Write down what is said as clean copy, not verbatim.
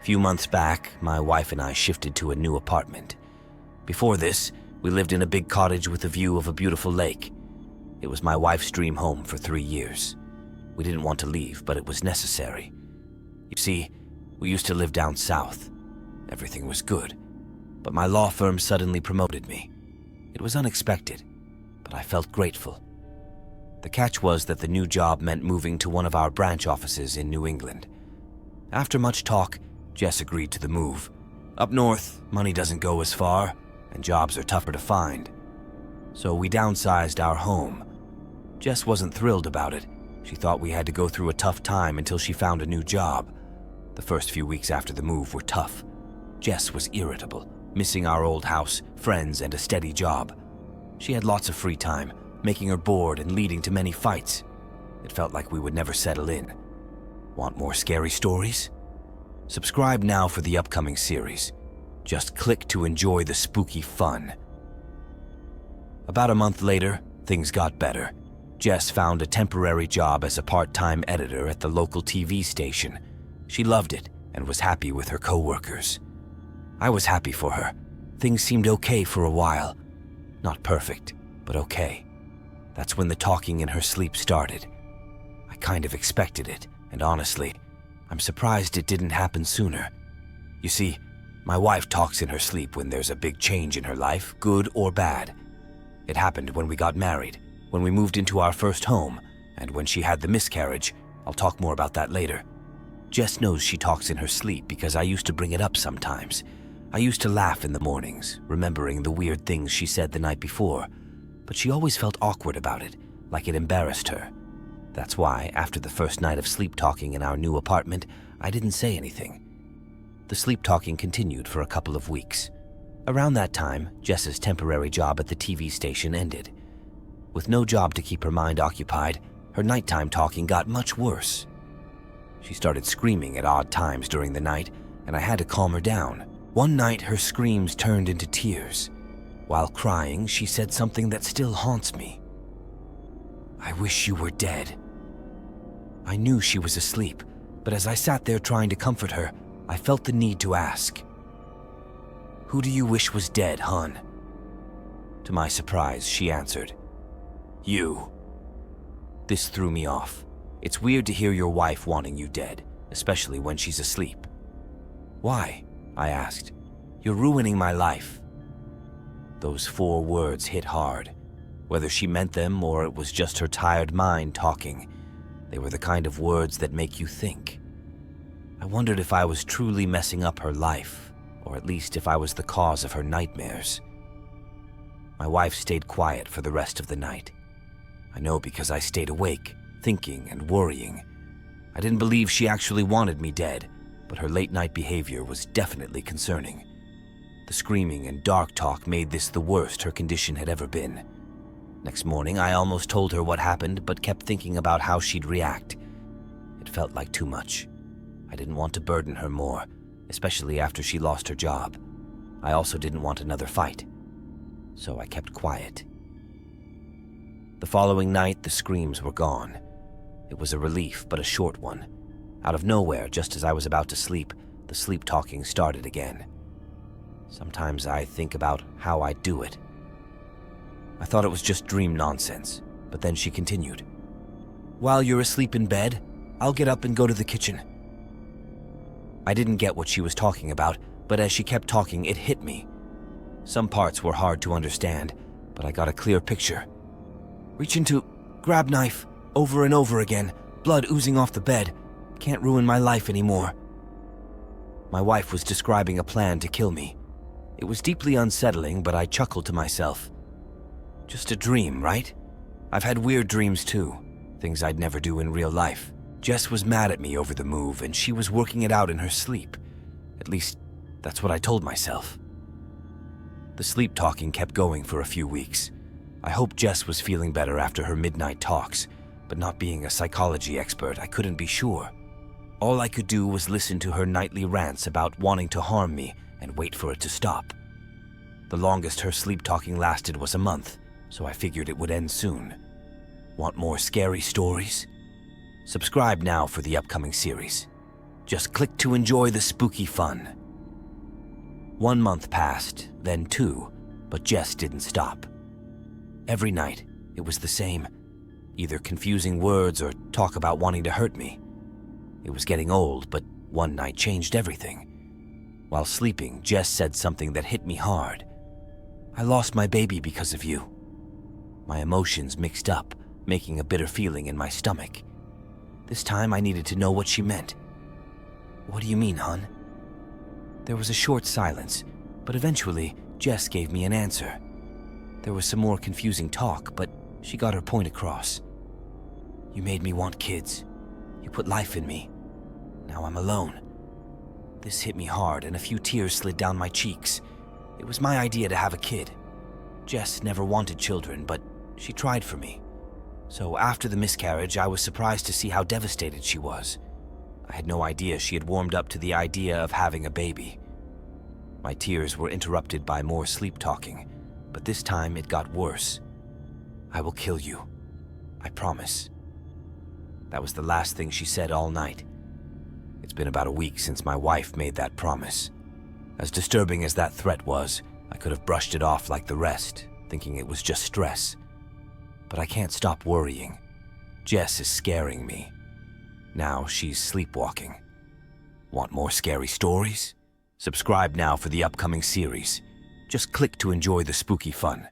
Few months back, my wife and I shifted to a new apartment. Before this, we lived in a big cottage with a view of a beautiful lake. It was my wife's dream home for 3 years. We didn't want to leave, but it was necessary. You see, we used to live down south. Everything was good, but my law firm suddenly promoted me. It was unexpected, but I felt grateful. The catch was that the new job meant moving to one of our branch offices in New England. After much talk, Jess agreed to the move. Up north, money doesn't go as far, and jobs are tougher to find. So we downsized our home. Jess wasn't thrilled about it. She thought we had to go through a tough time until she found a new job. The first few weeks after the move were tough. Jess was irritable, missing our old house, friends, and a steady job. She had lots of free time, making her bored and leading to many fights. It felt like we would never settle in. Want more scary stories? Subscribe now for the upcoming series. Just click to enjoy the spooky fun. About a month later, things got better. Jess found a temporary job as a part-time editor at the local TV station. She loved it and was happy with her co-workers. I was happy for her. Things seemed okay for a while. Not perfect, but okay. That's when the talking in her sleep started. I kind of expected it, and honestly, I'm surprised it didn't happen sooner. You see, my wife talks in her sleep when there's a big change in her life, good or bad. It happened when we got married, when we moved into our first home, and when she had the miscarriage. I'll talk more about that later. Jess knows she talks in her sleep because I used to bring it up sometimes. I used to laugh in the mornings, remembering the weird things she said the night before, but she always felt awkward about it, like it embarrassed her. That's why, after the first night of sleep talking in our new apartment, I didn't say anything. The sleep talking continued for a couple of weeks. Around that time, Jess's temporary job at the TV station ended. With no job to keep her mind occupied, her nighttime talking got much worse. She started screaming at odd times during the night, and I had to calm her down. One night, her screams turned into tears. While crying, she said something that still haunts me. "I wish you were dead." I knew she was asleep, but as I sat there trying to comfort her, I felt the need to ask, "Who do you wish was dead, hon?" To my surprise, she answered, "You." This threw me off. It's weird to hear your wife wanting you dead, especially when she's asleep. "Why?" I asked. "You're ruining my life." Those 4 words hit hard. Whether she meant them or it was just her tired mind talking, they were the kind of words that make you think. I wondered if I was truly messing up her life, or at least if I was the cause of her nightmares. My wife stayed quiet for the rest of the night. I know because I stayed awake, thinking and worrying. I didn't believe she actually wanted me dead, but her late-night behavior was definitely concerning. The screaming and dark talk made this the worst her condition had ever been. Next morning, I almost told her what happened, but kept thinking about how she'd react. It felt like too much. I didn't want to burden her more, especially after she lost her job. I also didn't want another fight, so I kept quiet. The following night, the screams were gone. It was a relief, but a short one. Out of nowhere, just as I was about to sleep, the sleep talking started again. Sometimes I think about how I do it. I thought it was just dream nonsense, but then she continued, "While you're asleep in bed, I'll get up and go to the kitchen." I didn't get what she was talking about, but as she kept talking, it hit me. Some parts were hard to understand, but I got a clear picture. "Reach into, grab knife, over and over again, blood oozing off the bed. Can't ruin my life anymore." My wife was describing a plan to kill me. It was deeply unsettling, but I chuckled to myself. Just a dream, right? I've had weird dreams too, things I'd never do in real life. Jess was mad at me over the move, and she was working it out in her sleep. At least, that's what I told myself. The sleep talking kept going for a few weeks. I hoped Jess was feeling better after her midnight talks, but not being a psychology expert, I couldn't be sure. All I could do was listen to her nightly rants about wanting to harm me and wait for it to stop. The longest her sleep talking lasted was a month, so I figured it would end soon. Want more scary stories? Subscribe now for the upcoming series. Just click to enjoy the spooky fun. 1 month passed, then 2, but Jess didn't stop. Every night, it was the same. Either confusing words or talk about wanting to hurt me. It was getting old, but one night changed everything. While sleeping, Jess said something that hit me hard. "I lost my baby because of you." My emotions mixed up, making a bitter feeling in my stomach. This time I needed to know what she meant. "What do you mean, hon?" There was a short silence, but eventually Jess gave me an answer. There was some more confusing talk, but she got her point across. "You made me want kids. You put life in me. Now I'm alone." This hit me hard and a few tears slid down my cheeks. It was my idea to have a kid. Jess never wanted children, but she tried for me. So after the miscarriage, I was surprised to see how devastated she was. I had no idea she had warmed up to the idea of having a baby. My tears were interrupted by more sleep talking, but this time it got worse. "I will kill you. I promise." That was the last thing she said all night. It's been about a week since my wife made that promise. As disturbing as that threat was, I could have brushed it off like the rest, thinking it was just stress. But I can't stop worrying. Jess is scaring me. Now she's sleepwalking. Want more scary stories? Subscribe now for the upcoming series. Just click to enjoy the spooky fun.